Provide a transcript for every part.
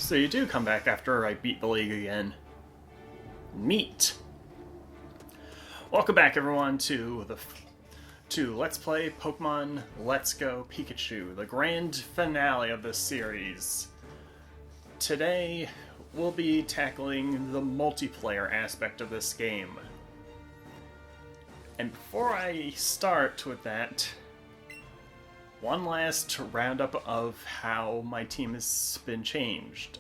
So you do come back after I beat the league again. Neat. Welcome back, everyone, to Let's Play Pokemon Let's Go Pikachu, the grand finale of this series. Today, we'll be tackling the multiplayer aspect of this game. And before I start with that, one last roundup of how my team has been changed.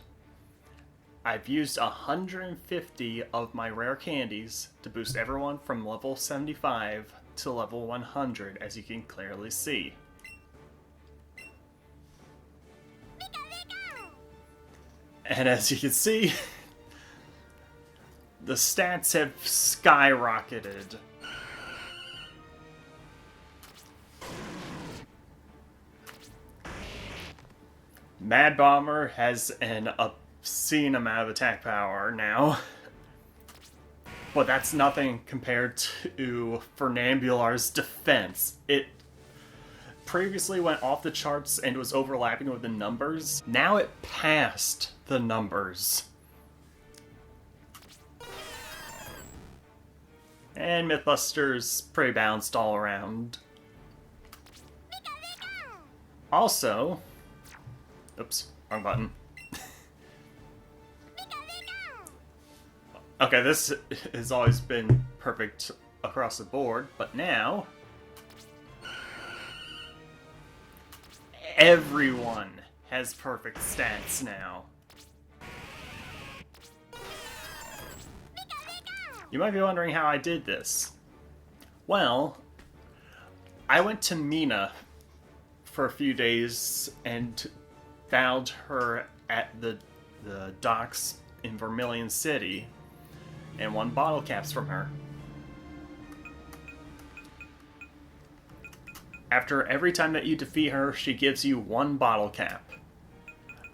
I've used 150 of my rare candies to boost everyone from level 75 to level 100, as you can clearly see. And as you can see, the stats have skyrocketed. Mad Bomber has an obscene amount of attack power now, but that's nothing compared to Fernambular's defense. It previously went off the charts and was overlapping with the numbers. Now it passed the numbers. And Mythbuster's pretty balanced all around. Also, oops, wrong button. Okay, this has always been perfect across the board, but now everyone has perfect stats now. You might be wondering how I did this. Well, I went to Mina for a few days and found her at the docks in Vermilion City and won bottle caps from her. After every time that you defeat her, she gives you one bottle cap.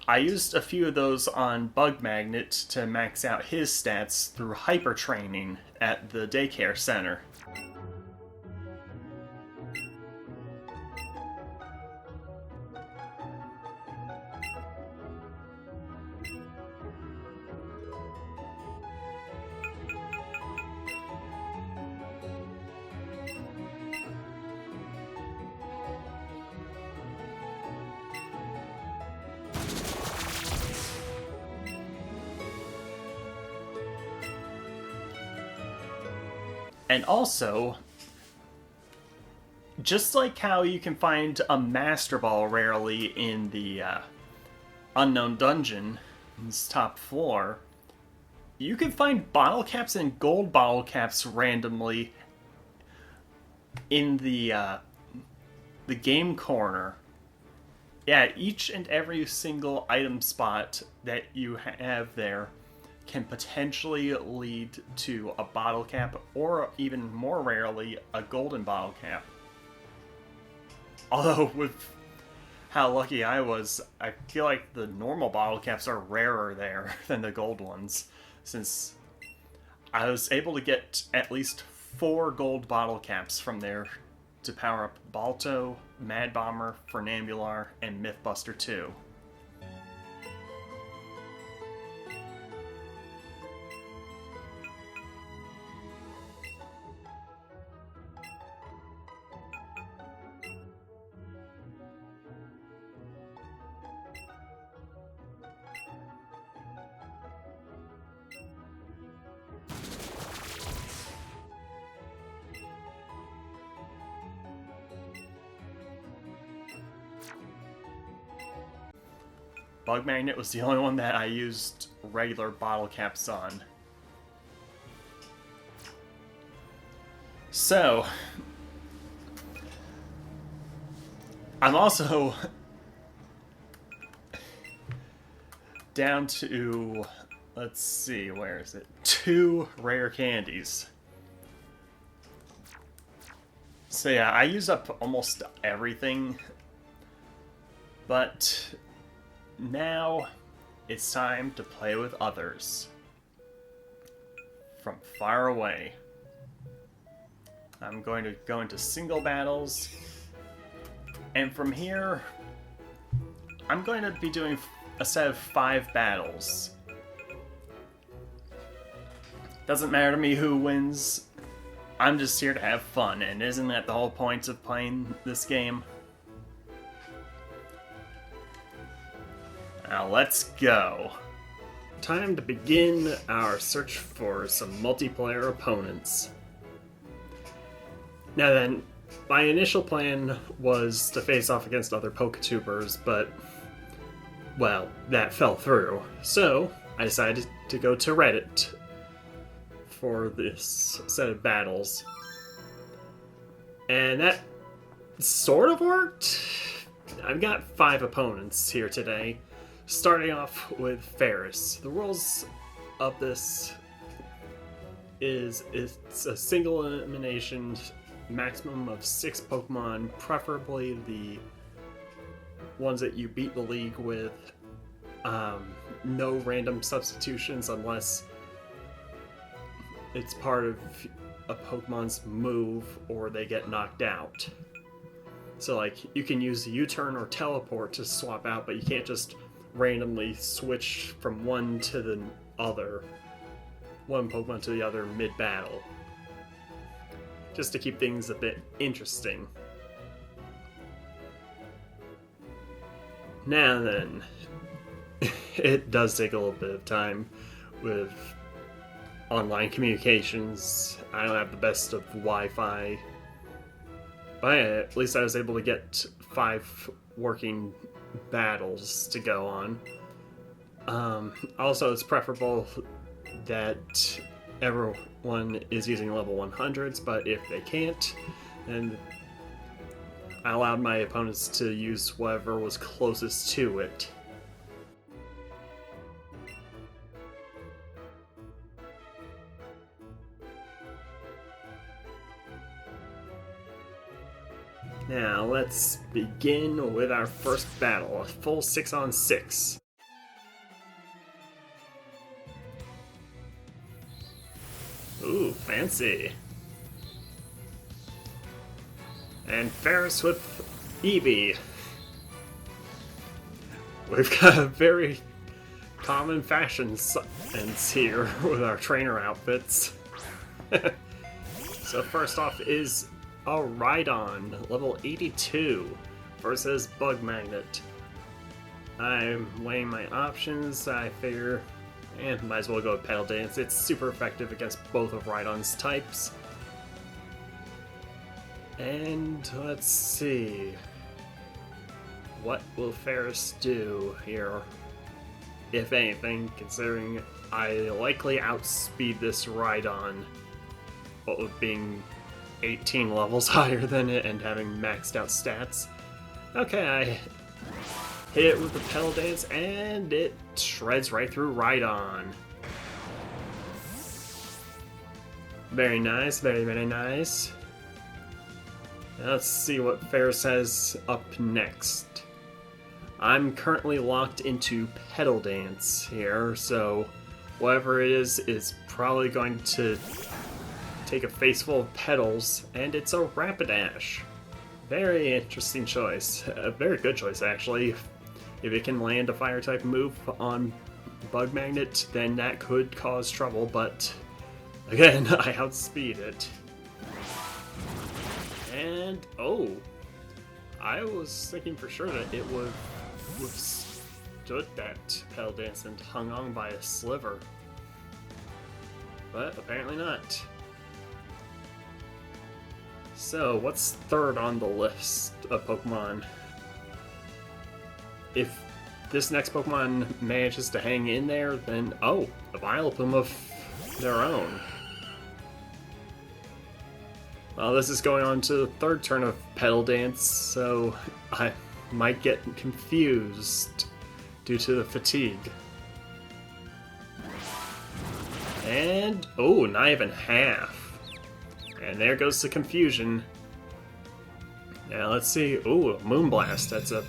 I used a few of those on Bug Magnet to max out his stats through hyper training at the daycare center. And also, just like how you can find a Master Ball rarely in the Unknown Dungeon's top floor, you can find bottle caps and gold bottle caps randomly in the game corner. Yeah, each and every single item spot that you have there can potentially lead to a bottle cap, or even more rarely, a golden bottle cap. Although, with how lucky I was, I feel like the normal bottle caps are rarer there than the gold ones, since I was able to get at least 4 gold bottle caps from there to power up Balto, Mad Bomber, Fernambular, and Mythbuster 2. Bug Magnet was the only one that I used regular bottle caps on. So, I'm also down to, let's see, where is it? 2 rare candies. So yeah, I use up almost everything, but now it's time to play with others from far away. I'm going to go into single battles, and from here I'm going to be doing a set of 5 battles. Doesn't matter to me who wins. I'm just here to have fun, and isn't that the whole point of playing this game? Now let's go. Time to begin our search for some multiplayer opponents. Now then, my initial plan was to face off against other Poketubers, but, well, that fell through. So, I decided to go to Reddit for this set of battles. And that sort of worked. I've got 5 opponents here today, starting off with Ferris. The rules of this is it's a single elimination, maximum of 6 Pokemon, preferably the ones that you beat the league with. No random substitutions unless it's part of a Pokemon's move or they get knocked out. So like, you can use U-turn or teleport to swap out, but you can't just randomly switch from one to the other, one Pokemon to the other mid-battle. Just to keep things a bit interesting. Now then, it does take a little bit of time with online communications. I don't have the best of Wi-Fi, but at least I was able to get 5 working battles to go on. Also, it's preferable that everyone is using level 100s, but if they can't, then I allowed my opponents to use whatever was closest to it. Now, let's begin with our first battle, a full 6-on-6. Ooh, fancy. And Ferris with Eevee. We've got a very common fashion sense here with our trainer outfits. So first off is a Rhydon, level 82, versus Bug Magnet. I'm weighing my options. I figure, might as well go with Petal Dance. It's super effective against both of Rhydon's types. And let's see. What will Ferris do here? If anything, considering I likely outspeed this Rhydon, what with being 18 levels higher than it and having maxed out stats. Okay, I hit it with the Petal Dance and it shreds right through Rhydon. Very nice, very, very nice. Now let's see what Ferris has up next. I'm currently locked into Petal Dance here, so whatever it is probably going to take a face full of petals, and it's a Rapidash. Very interesting choice. A very good choice, actually. If it can land a fire-type move on Bug Magnet, then that could cause trouble, but again, I outspeed it. And, oh, I was thinking for sure that it would withstood that Petal Dance and hung on by a sliver. But apparently not. So, what's third on the list of Pokemon? If this next Pokemon manages to hang in there, then, oh, a Vileplume of their own. Well, this is going on to the third turn of Petal Dance, so I might get confused due to the fatigue. And, oh, not even half. And there goes the confusion. Now let's see. Ooh, Moonblast. That's a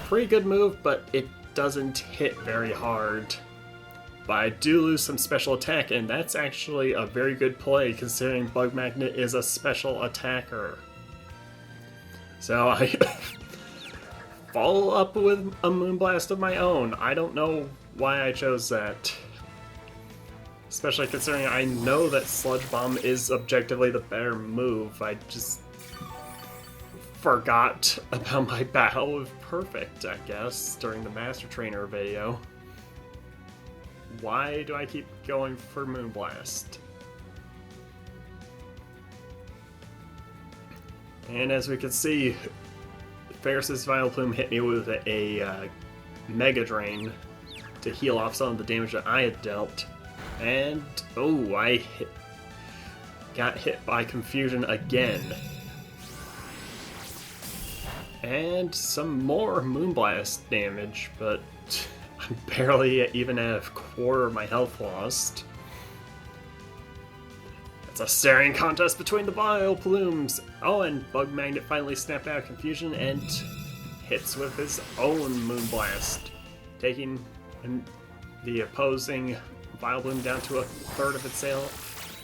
pretty good move, but it doesn't hit very hard. But I do lose some special attack, and that's actually a very good play considering Bug Magnet is a special attacker. So I follow up with a Moonblast of my own. I don't know why I chose that. Especially considering I know that Sludge Bomb is objectively the better move. I just forgot about my battle with Perfect, I guess, during the Master Trainer video. Why do I keep going for Moonblast? And as we can see, Ferris's Vileplume hit me with a Mega Drain to heal off some of the damage that I had dealt. And, oh, got hit by Confusion again. And some more Moonblast damage, but I'm barely even at a quarter of my health lost. It's a staring contest between the Vileplumes. Oh, and Bug Magnet finally snapped out of Confusion and hits with his own Moonblast, taking the opposing Vileplume down to a third of its health,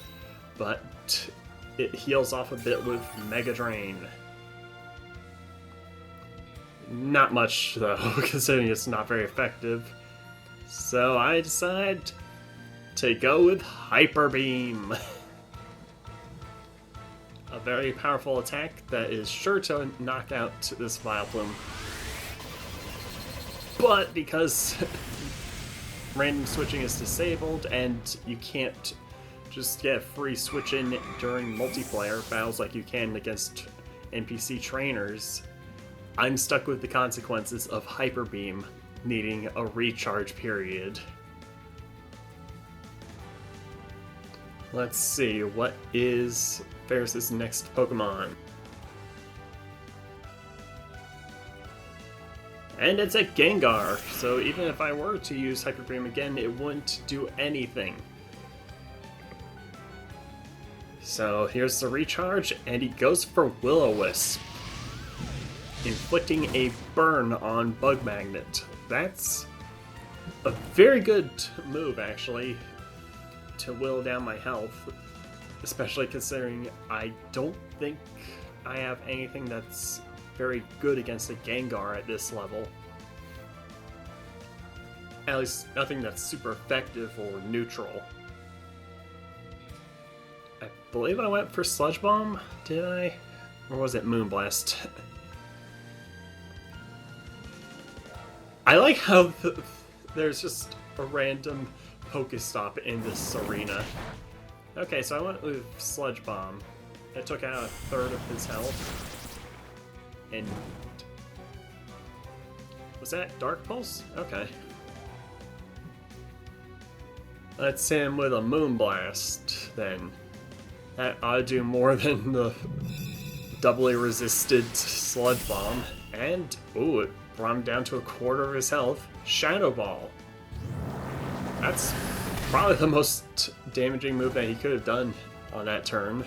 but it heals off a bit with Mega Drain. Not much, though, considering it's not very effective. So I decide to go with Hyper Beam. A very powerful attack that is sure to knock out this Vileplume. But because random switching is disabled and you can't just get a free switch in during multiplayer battles like you can against NPC trainers, I'm stuck with the consequences of Hyper Beam needing a recharge period. Let's see, what is Ferris's next Pokemon? And it's a Gengar, so even if I were to use Hyper Beam again, it wouldn't do anything. So here's the recharge, and he goes for Will-O-Wisp, inflicting a burn on Bug Magnet. That's a very good move, actually, to whittle down my health, especially considering I don't think I have anything that's very good against a Gengar at this level. At least nothing that's super effective or neutral. I believe I went for Sludge Bomb, did I? Or was it Moonblast? I like how there's just a random Pokestop in this arena. Okay, so I went with Sludge Bomb. It took out a third of his health. And was that Dark Pulse? Okay. Let's hit him with a Moonblast, then. That ought to do more than the doubly resisted Sludge Bomb. And, ooh, it brought him down to a quarter of his health. Shadow Ball. That's probably the most damaging move that he could have done on that turn.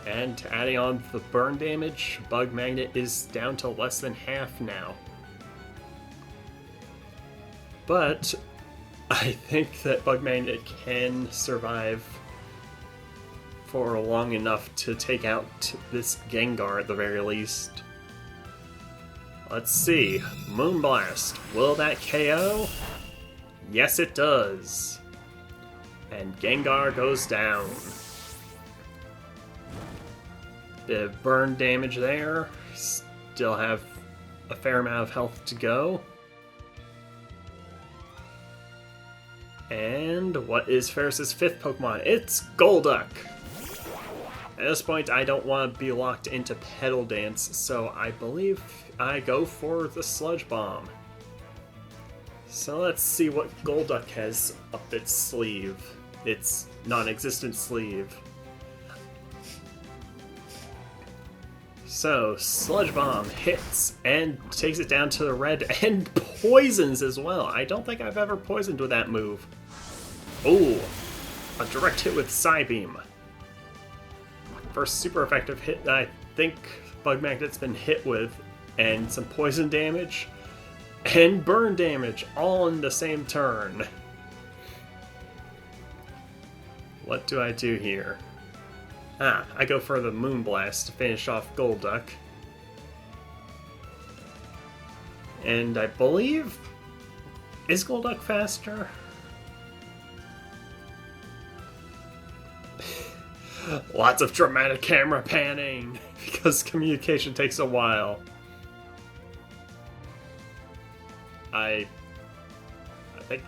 And adding on the burn damage, Bug Magnet is down to less than half now. But I think that Bug Magnet can survive for long enough to take out this Gengar at the very least. Let's see. Moonblast. Will that KO? Yes, it does. And Gengar goes down. Bit of burn damage there. Still have a fair amount of health to go. And what is Ferris's fifth Pokemon? It's Golduck! At this point, I don't want to be locked into Petal Dance, so I believe I go for the Sludge Bomb. So let's see what Golduck has up its sleeve. Its non-existent sleeve. So, Sludge Bomb hits and takes it down to the red and poisons as well. I don't think I've ever poisoned with that move. Ooh, a direct hit with Psybeam. First super effective hit that I think Bug Magnet's been hit with, and some poison damage and burn damage all in the same turn. What do I do here? I go for the Moonblast to finish off Golduck. And I believe... Is Golduck faster? Lots of dramatic camera panning, because communication takes a while. I think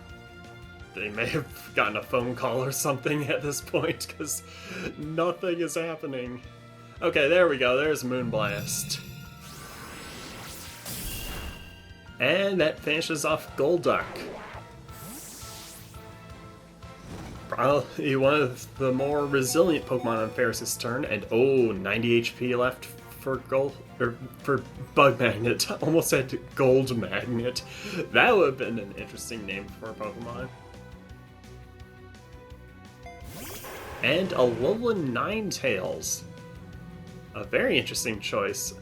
they may have gotten a phone call or something at this point, because nothing is happening. Okay, there we go. There's Moonblast. And that finishes off Golduck. Probably one of the more resilient Pokemon on Ferris's turn, and 90 HP left for for Bug Magnet. Almost said Gold Magnet. That would have been an interesting name for a Pokemon. And a Alolan Ninetales. A very interesting choice.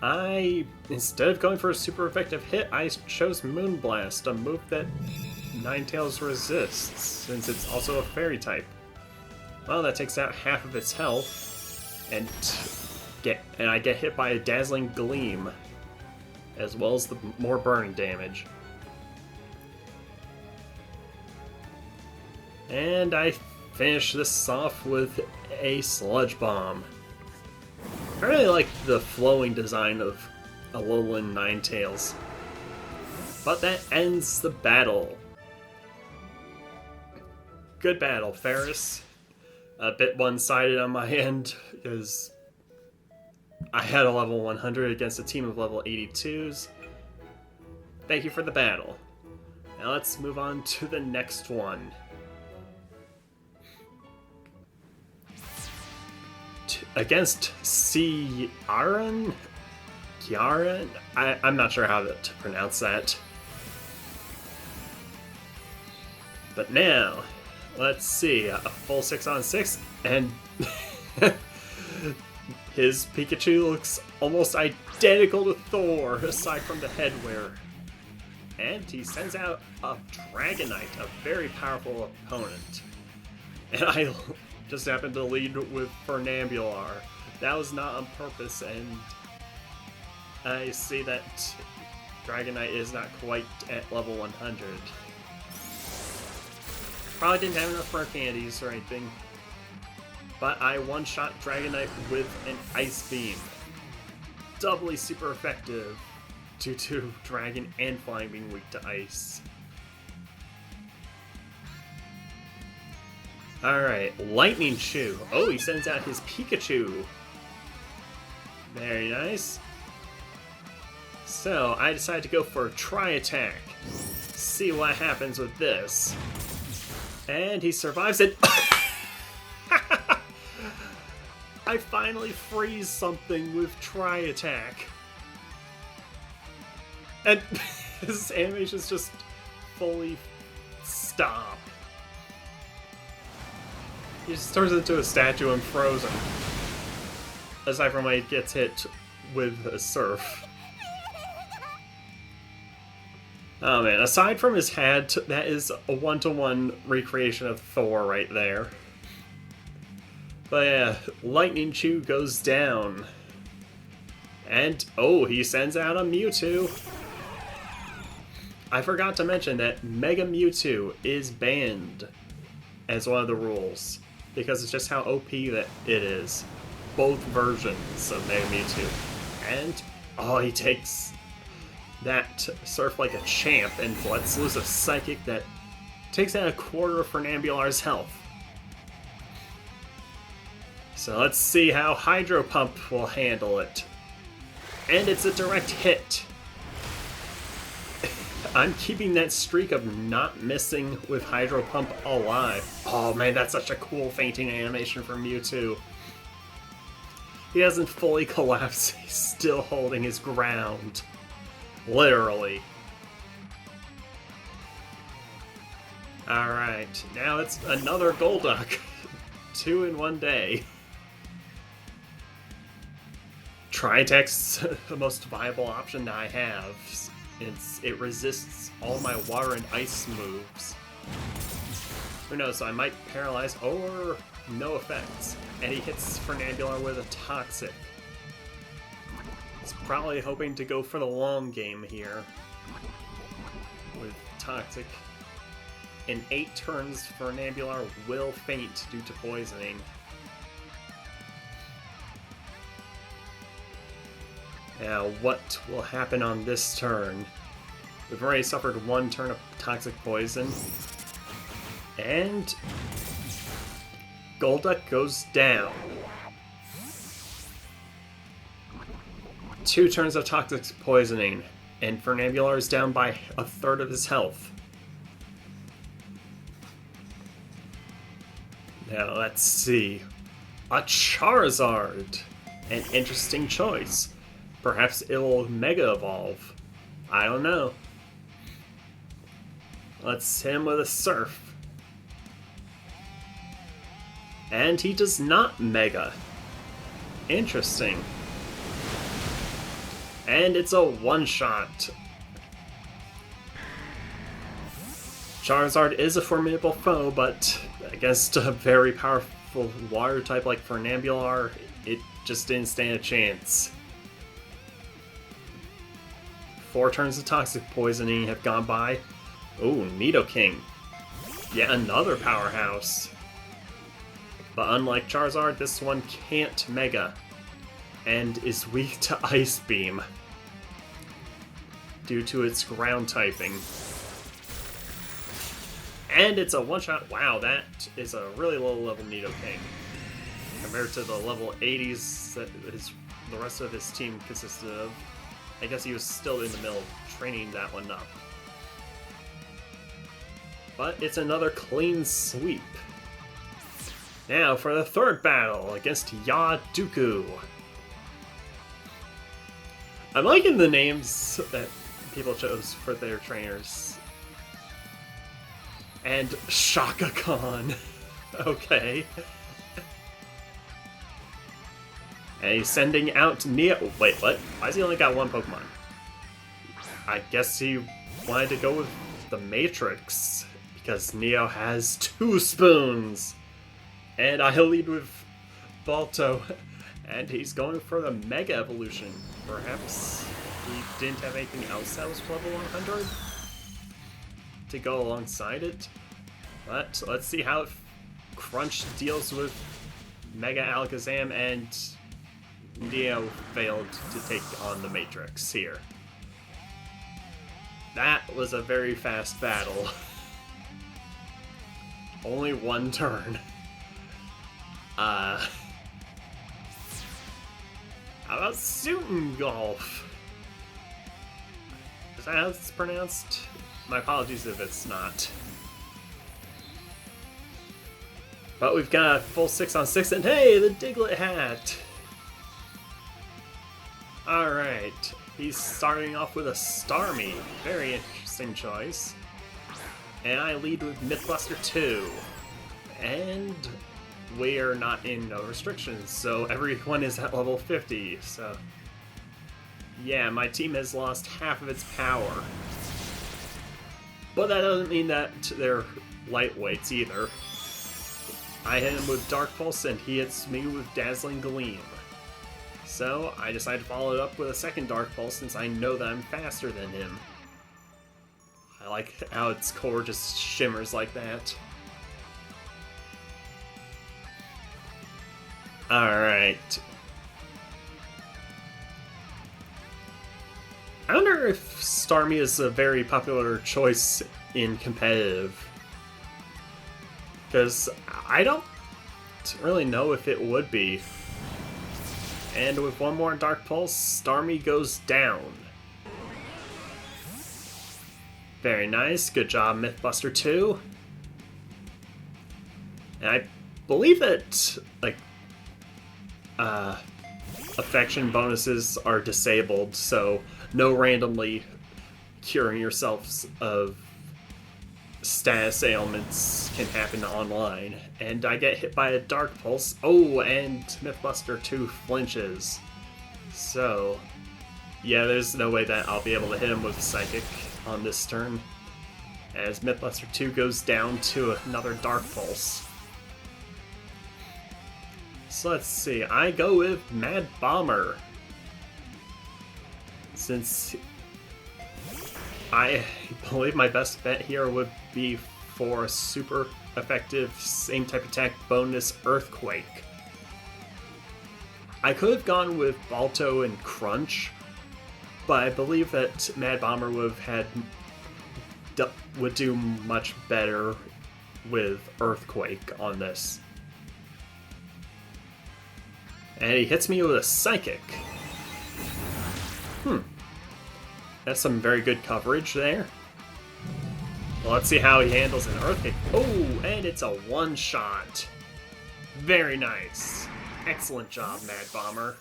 Instead of going for a super effective hit, I chose Moonblast, a move that Ninetales resists, since it's also a fairy type. Well, that takes out half of its health, and I get hit by a Dazzling Gleam, as well as the more burning damage. And I finish this off with a Sludge Bomb. I really like the flowing design of Alolan Ninetales. But that ends the battle. Good battle, Ferris. A bit one-sided on my end, because I had a level 100 against a team of level 82s. Thank you for the battle. Now let's move on to the next one. Against Ciaran? I'm not sure how to pronounce that. But now, let's see, a full 6-on-6, and his Pikachu looks almost identical to Thor, aside from the headwear. And he sends out a Dragonite, a very powerful opponent. And I just happened to lead with Fernambular. That was not on purpose, and I see that Dragonite is not quite at level 100. Probably didn't have enough rare candies or anything, but I one-shot Dragonite with an Ice Beam. Doubly super effective due to Dragon and Flying being weak to Ice. Alright, Lightning Chew. Oh, he sends out his Pikachu. Very nice. So, I decided to go for a Tri-Attack. See what happens with this. And he survives it. I finally freeze something with Tri-Attack. And his animations just fully stop. He just turns into a statue and frozen. Aside from when he gets hit with a surf. Oh man, aside from his hat, that is a one-to-one recreation of Thor right there. But yeah, Lightning Chew goes down. And, he sends out a Mewtwo. I forgot to mention that Mega Mewtwo is banned as one of the rules, because it's just how OP that it is. Both versions of Mega Mewtwo. And, he takes that Surf like a champ and lets loose a Psychic that takes out a quarter of Fernambular's health. So let's see how Hydro Pump will handle it. And it's a direct hit. I'm keeping that streak of not missing with Hydro Pump alive. Oh man, that's such a cool fainting animation for Mewtwo. He hasn't fully collapsed, he's still holding his ground. Literally. Alright, now it's another Golduck. 2 in one day. Tri-Attack's the most viable option I have. It resists all my water and ice moves. Who knows, so I might paralyze or no effects. And he hits Fernambular with a Toxic. It's probably hoping to go for the long game here with Toxic. In 8 turns, Fernambular will faint due to poisoning. Now, what will happen on this turn? We've already suffered 1 turn of Toxic Poison. And Golduck goes down. 2 turns of Toxic Poisoning, and Fernambular is down by 1/3 of his health. Now, let's see. A Charizard! An interesting choice. Perhaps it'll Mega Evolve. I don't know. Let's hit him with a Surf. And he does not Mega. Interesting. And it's a one-shot. Charizard is a formidable foe, but against a very powerful water type like Fernambular, it just didn't stand a chance. 4 turns of Toxic Poisoning have gone by. Ooh, Nidoking. Yet another powerhouse. But unlike Charizard, this one can't Mega, and is weak to Ice Beam due to its ground typing. And it's a one-shot. Wow, that is a really low-level Nidoking compared to the level 80s that the rest of his team consisted of. I guess he was still in the middle of training that one up. But it's another clean sweep. Now for the 3rd battle against Yaw Dooku. I'm liking the names that people chose for their trainers. And Shaka Khan. Okay. And he's sending out Neo. Wait, what? Why has he only got 1 Pokemon? I guess he wanted to go with the Matrix, because Neo has 2 spoons. And I lead with Balto, and he's going for the Mega Evolution. Perhaps he didn't have anything else that was level 100 to go alongside it. But let's see how Crunch deals with Mega Alakazam, and Neo failed to take on the Matrix here. That was a very fast battle. Only 1 turn. How about Suiton Golf? Is that how it's pronounced? My apologies if it's not. But we've got a full 6-on-6, and hey, the Diglett hat! Alright, he's starting off with a Starmie. Very interesting choice. And I lead with Mythbuster 2. And we are not in no restrictions, so everyone is at level 50, so... Yeah, my team has lost half of its power. But that doesn't mean that they're lightweights either. I hit him with Dark Pulse, and he hits me with Dazzling Gleam. So I decided to follow it up with a second Dark Pulse since I know that I'm faster than him. I like how its core just shimmers like that. Alright. I wonder if Starmie is a very popular choice in competitive. Because I don't really know if it would be. And with one more Dark Pulse, Starmie goes down. Very nice. Good job, Mythbuster 2. And I believe that, like, affection bonuses are disabled, so no randomly curing yourselves of status ailments can happen online. And I get hit by a Dark Pulse. Oh, and Mythbuster 2 flinches. So, yeah, there's no way that I'll be able to hit him with Psychic on this turn, as Mythbuster 2 goes down to another Dark Pulse. So let's see, I go with Mad Bomber. since I believe my best bet here would be for a super effective same type attack bonus Earthquake. I could have gone with Balto and Crunch, but I believe that Mad Bomber would do much better with Earthquake on this. And he hits me with a Psychic. That's some very good coverage there. Well, let's see how he handles an Earthquake. Oh, and it's a one-shot. Very nice. Excellent job, Mad Bomber.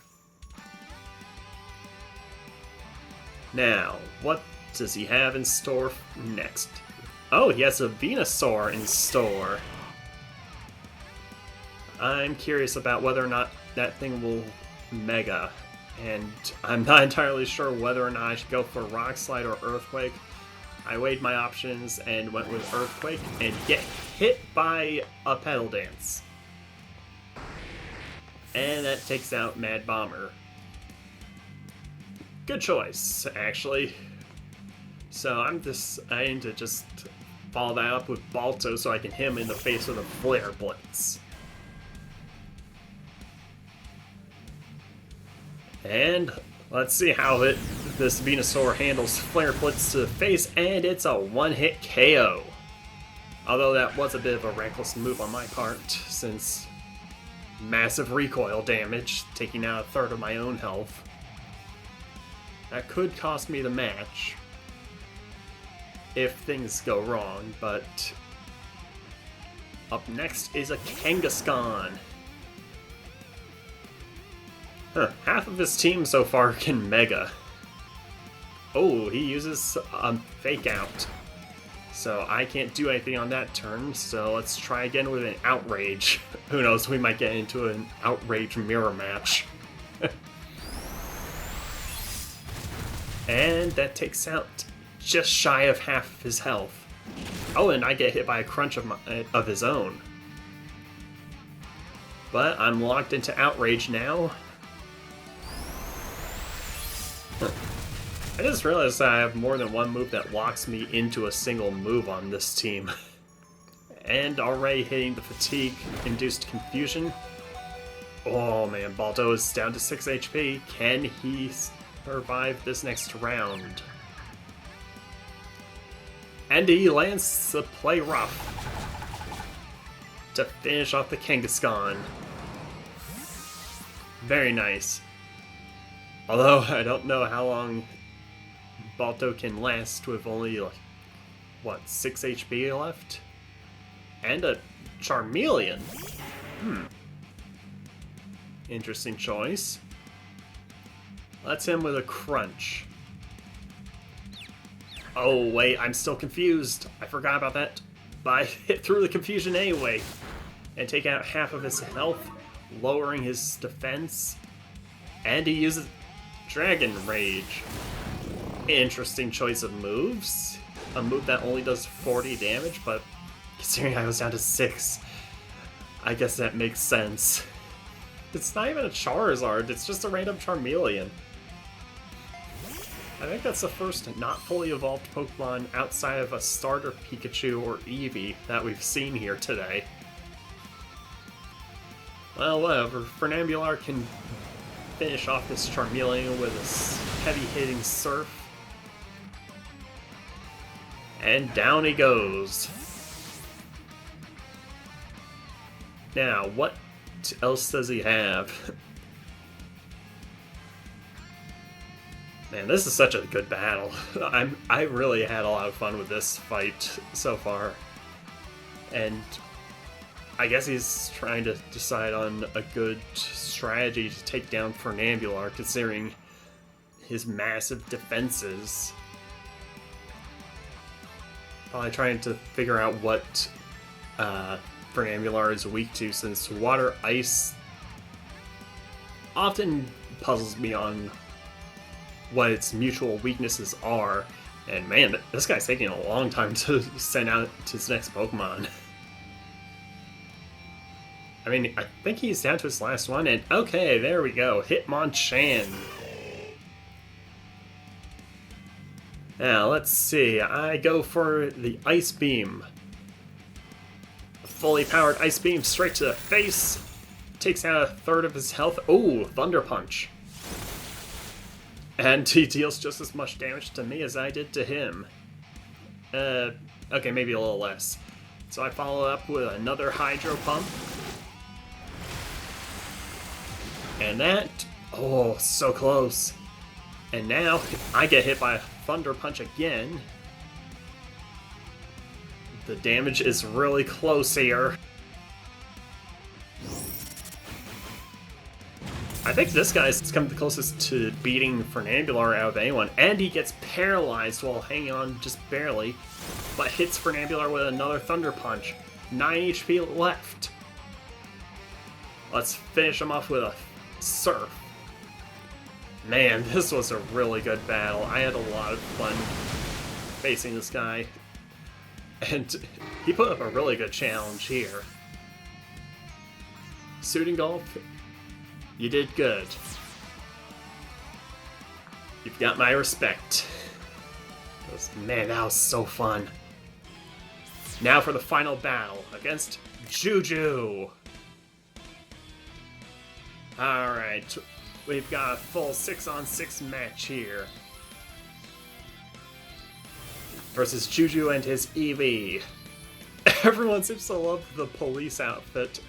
Now, what does he have in store next? Oh, he has a Venusaur in store. I'm curious about whether or not that thing will Mega. And I'm not entirely sure whether or not I should go for Rock Slide or Earthquake. I weighed my options and went with Earthquake and get hit by a Pedal Dance. And that takes out Mad Bomber. Good choice, actually. So I'm deciding to just follow that up with Balto so I can hit him in the face with a Flare Blitz. And let's see how this Venusaur handles Flare Blitz to the face, and it's a one-hit KO. Although that was a bit of a reckless move on my part, since massive recoil damage, taking out a third of my own health. That could cost me the match if things go wrong, but up next is a Kangaskhan. Half of his team so far can Mega. Oh, he uses a Fake Out. So I can't do anything on that turn, so let's try again with an Outrage. Who knows, we might get into an Outrage mirror match. And that takes out just shy of half of his health. Oh, and I get hit by a Crunch of his own. But I'm locked into Outrage now. I just realized that I have more than one move that locks me into a single move on this team. And already hitting the fatigue-induced confusion. Oh man, Balto is down to 6 HP. Can he survive this next round? And he lands the Play Rough to finish off the Kangaskhan. Very nice. Although, I don't know how long Balto can last with only, like, what, 6 HP left? And a Charmeleon. Interesting choice. Let's hit him with a Crunch. Oh, wait, I'm still confused. I forgot about that. But I hit through the confusion anyway. And take out half of his health, lowering his defense. And he uses Dragon Rage. Interesting choice of moves. A move that only does 40 damage, but considering I was down to 6, I guess that makes sense. It's not even a Charizard, it's just a random Charmeleon. I think that's the first not fully evolved Pokemon outside of a starter Pikachu or Eevee that we've seen here today. Well, whatever. Fernambular can finish off this Charmeleon with a heavy-hitting Surf. And down he goes. Now, what else does he have? Man, this is such a good battle. I really had a lot of fun with this fight so far. And I guess he's trying to decide on a good strategy to take down Fernambular, considering his massive defenses. Probably trying to figure out what Fernambular is weak to, since Water Ice often puzzles me on what its mutual weaknesses are. And man, this guy's taking a long time to send out his next Pokemon. I mean, I think he's down to his last one, and okay, there we go. Hitmonchan. Now, let's see. I go for the Ice Beam. Fully powered Ice Beam straight to the face. Takes out a third of his health. Oh, Thunder Punch. And he deals just as much damage to me as I did to him. Okay, maybe a little less. So I follow up with another Hydro Pump. And that... Oh, so close. And now, I get hit by a Thunder Punch again. The damage is really close here. I think this guy's come the closest to beating Fernambular out of anyone, and he gets paralyzed while hanging on just barely, but hits Fernambular with another Thunder Punch. 9 HP left. Let's finish him off with a Surf. Man, this was a really good battle. I had a lot of fun facing this guy, and he put up a really good challenge here. Suiting Golf, you did good. You've got my respect. Man, that was so fun. Now for the final battle against Juju. Alright, we've got a full 6-on-6 match here. Versus Juju and his Eevee. Everyone seems to love the police outfit.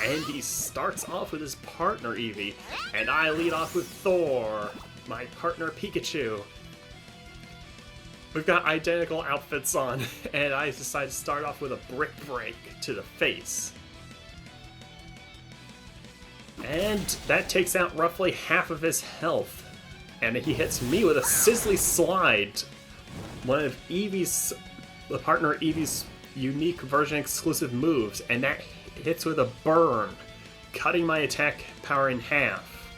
And he starts off with his partner Eevee. And I lead off with Thor, my partner Pikachu. We've got identical outfits on, and I decide to start off with a Brick Break to the face. And that takes out roughly half of his health. And he hits me with a Sizzly Slide, one of Eevee's, the partner Eevee's unique version exclusive moves, and that hits with a Burn, cutting my attack power in half.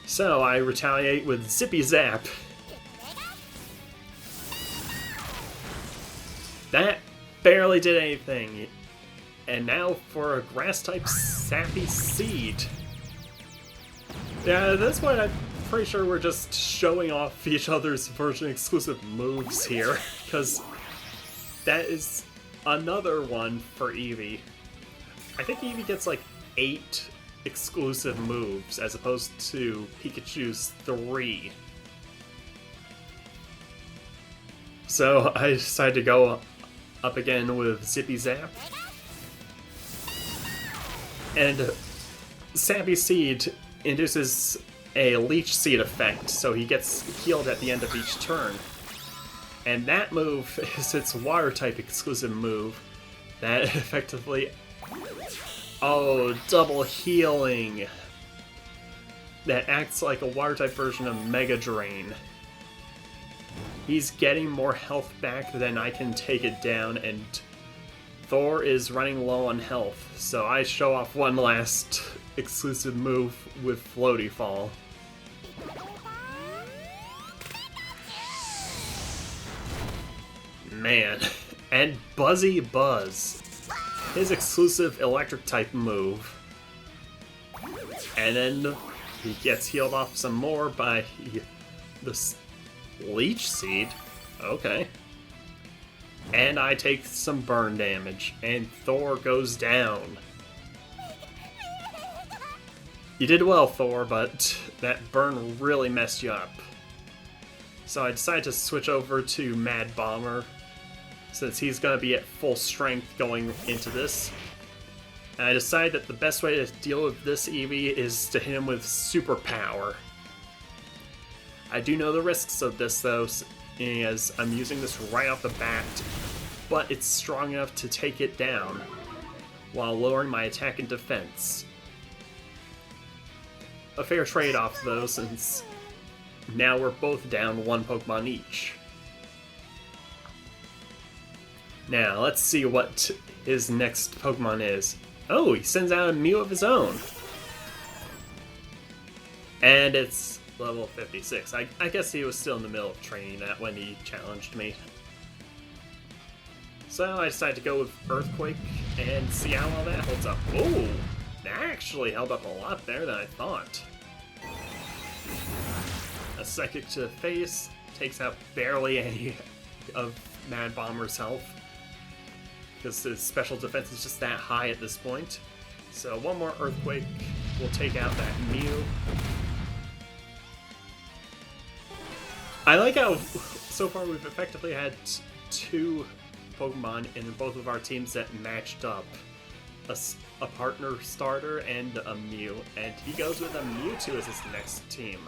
So I retaliate with Zippy Zap. That barely did anything. And now for a Grass-type Sappy Seed. Yeah, that's why I'm pretty sure we're just showing off each other's version-exclusive moves here, because that is another one for Eevee. I think Eevee gets like 8 exclusive moves, as opposed to Pikachu's 3. So I decided to go up again with Zippy Zap. And Sappy Seed induces a Leech Seed effect, so he gets healed at the end of each turn. And that move is its Water-type exclusive move that effectively... Oh, double healing! That acts like a Water-type version of Mega Drain. He's getting more health back than I can take it down, and Thor is running low on health, so I show off one last exclusive move with Floaty Fall. Man, and Buzzy Buzz, his exclusive electric type move. And then he gets healed off some more by the Leech Seed. Okay. And I take some burn damage, and Thor goes down. You did well, Thor, but that burn really messed you up. So I decided to switch over to Mad Bomber, since he's going to be at full strength going into this. And I decided that the best way to deal with this Eevee is to hit him with Super Power. I do know the risks of this, though, as I'm using this right off the bat, but it's strong enough to take it down, while lowering my attack and defense. A fair trade-off, though, since now we're both down 1 Pokemon each. Now, let's see what his next Pokemon is. Oh, he sends out a Mew of his own! And it's level 56. I guess he was still in the middle of training that when he challenged me. So I decided to go with Earthquake and see how well that holds up. Oh, that actually held up a lot better than I thought. A Psychic to the face, takes out barely any of Mad Bomber's health, because his special defense is just that high at this point. So one more Earthquake will take out that Mew. I like how so far we've effectively had two Pokemon in both of our teams that matched up. A partner starter and a Mew, and he goes with a Mewtwo as his next team.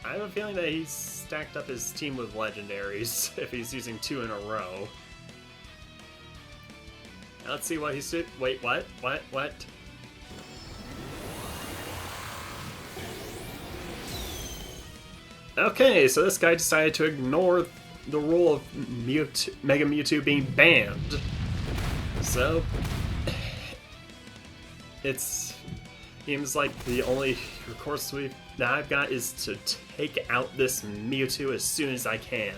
I have a feeling that he's stacked up his team with legendaries if he's using 2 in a row. Now let's see what he's doing. Wait, what? What? Okay, so this guy decided to ignore the rule of Mega Mewtwo being banned. So it seems like the only recourse that I've got is to take out this Mewtwo as soon as I can.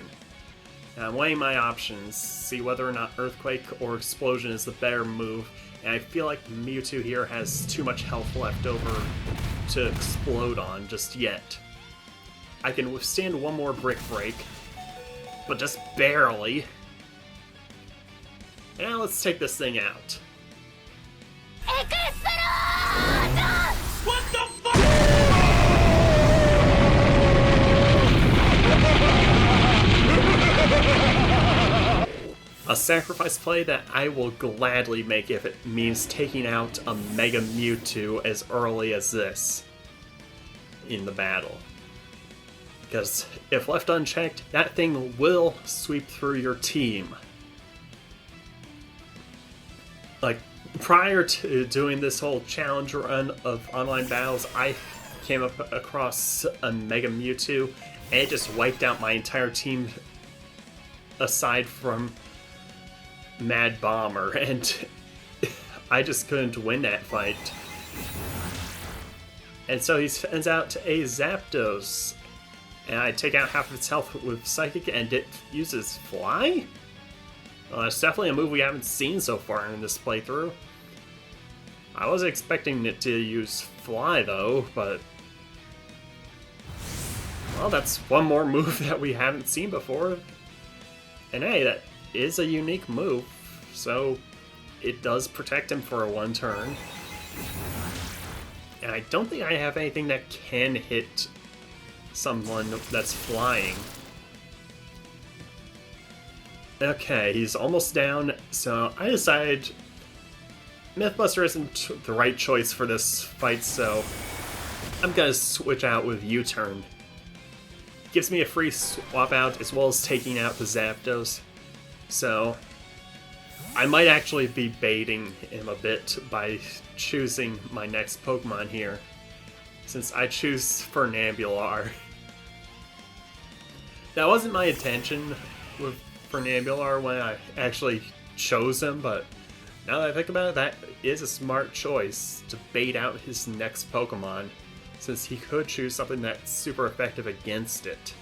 Now I'm weighing my options, see whether or not Earthquake or Explosion is the better move, and I feel like Mewtwo here has too much health left over to explode on just yet. I can withstand one more Brick Break, but just barely. Now let's take this thing out. What the fuck? A sacrifice play that I will gladly make if it means taking out a Mega Mewtwo as early as this in the battle. Because if left unchecked, that thing will sweep through your team. Like, prior to doing this whole challenge run of online battles, I came up across a Mega Mewtwo, and it just wiped out my entire team aside from Mad Bomber, and I just couldn't win that fight. And so he sends out a Zapdos, and I take out half of its health with Psychic, and it uses Fly? Well, it's definitely a move we haven't seen so far in this playthrough. I wasn't expecting it to use Fly, though, but... well, that's one more move that we haven't seen before. And hey, that is a unique move, so it does protect him for a one turn. And I don't think I have anything that can hit someone that's flying. Okay, he's almost down, so I decided Mythbuster isn't the right choice for this fight, so I'm gonna switch out with U-Turn. Gives me a free swap out as well as taking out the Zapdos, so I might actually be baiting him a bit by choosing my next Pokemon here, since I choose Fernambular. That wasn't my intention with Fernambular when I actually chose him, but now that I think about it, that is a smart choice to bait out his next Pokemon, since he could choose something that's super effective against it.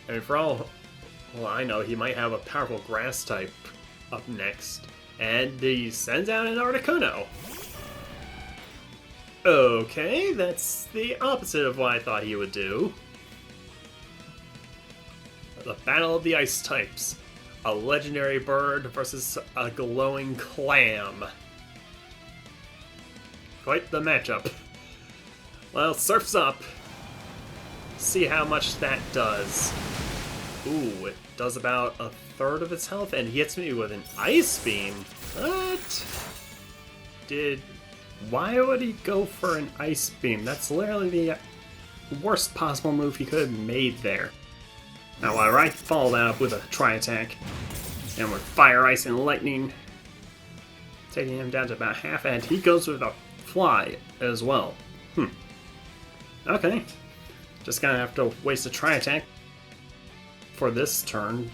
I mean, for all I know, he might have a powerful Grass type up next, and he sends out an Articuno. Okay, that's the opposite of what I thought he would do. The Battle of the Ice Types. A legendary bird versus a glowing clam. Quite the matchup. Well, Surf's up. See how much that does. Ooh, it does about a third of its health, and he hits me with an Ice Beam. What? Why would he go for an Ice Beam? That's literally the worst possible move he could have made there. Now I follow that up with a Tri-Attack, and with Fire, Ice, and Lightning, taking him down to about half, and he goes with a Fly as well. Okay, just gonna have to waste a Tri-Attack for this turn,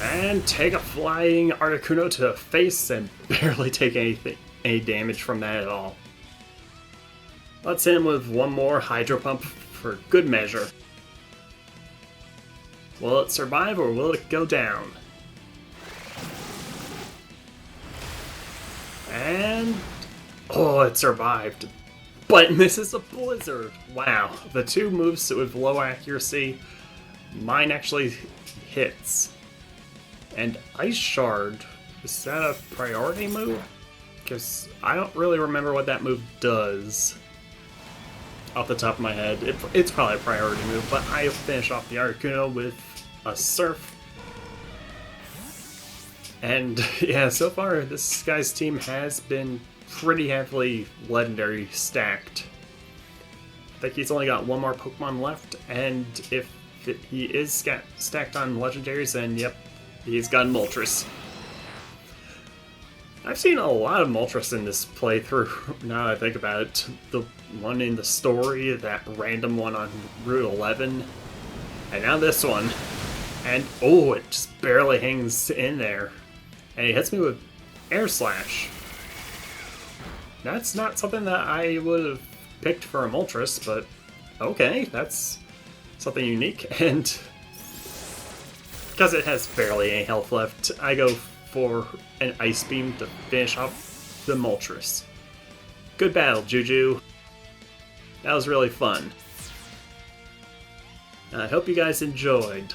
and take a Flying Articuno to the face and barely take any damage from that at all. Let's hit him with one more Hydro Pump for good measure. Will it survive or will it go down? And... oh, it survived. but misses a Blizzard. Wow, the two moves with low accuracy, mine actually hits. And Ice Shard, is that a priority move? Because I don't really remember what that move does off the top of my head. It's probably a priority move, but I finish off the Articuno with a Surf. And yeah, so far this guy's team has been pretty heavily legendary stacked. I think he's only got one more Pokemon left, and if he is stacked on legendaries, then yep, he's got Moltres. I've seen a lot of Moltres in this playthrough, now that I think about it. The one in the story, that random one on Route 11, and now this one. And oh, it just barely hangs in there. And he hits me with Air Slash. That's not something that I would have picked for a Moltres, but okay, that's something unique. And because it has barely any health left, I go for an Ice Beam to finish off the Moltres. Good battle, Juju. That was really fun. I hope you guys enjoyed.